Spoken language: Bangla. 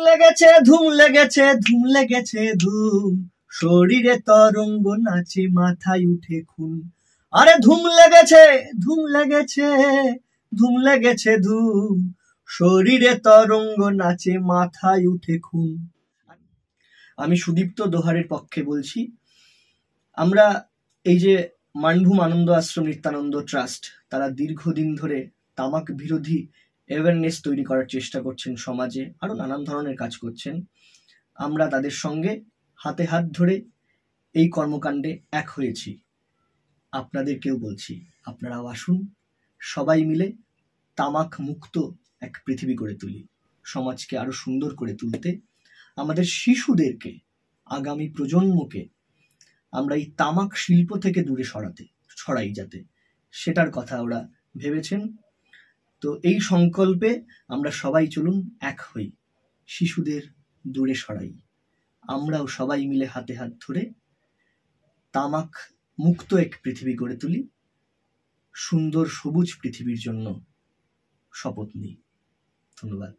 লেগেছে ধুম লেগেছে ধুম লেগেছে ধুম, শরীরে তরঙ্গ নাচে মাথায় উঠে খুন। আরে ধুম লেগেছে ধুম লেগেছে ধুম লেগেছে ধুম, শরীরে তরঙ্গ নাচে মাথায় উঠে খুন। আমি সুদীপ্ত দোহারের পক্ষে বলছি, আমরা এই যে মানভূম আনন্দ আশ্রম নিত্যানন্দ ট্রাস্ট, তারা দীর্ঘদিন ধরে তামাক বিরোধী অ্যাওয়ারনেস তৈরি করার চেষ্টা করছেন, সমাজে আরো নানান ধরনের কাজ করছেন। আমরা তাদের সঙ্গে হাতে হাত ধরে এই কর্মকাণ্ডে এক হয়েছি। আপনাদেরকেও বলছি, আপনারাও আসুন, সবাই মিলে তামাক মুক্ত এক পৃথিবী গড়ে তুলি। সমাজকে আরো সুন্দর করে তুলতে, আমাদের শিশুদেরকে, আগামী প্রজন্মকে আমরা এই তামাক শিল্প থেকে দূরে ছড়াই যাতে, সেটার কথা ওরা ভেবেছেন। তো এই সংকল্পে আমরা সবাই চলুন এক হই, শিশুদের দূরে সরাই। আমরাও সবাই মিলে হাতে হাত ধরে তামাক মুক্ত এক পৃথিবী গড়ে তুলি, সুন্দর সবুজ পৃথিবীর জন্য শপথ নিই। ধন্যবাদ।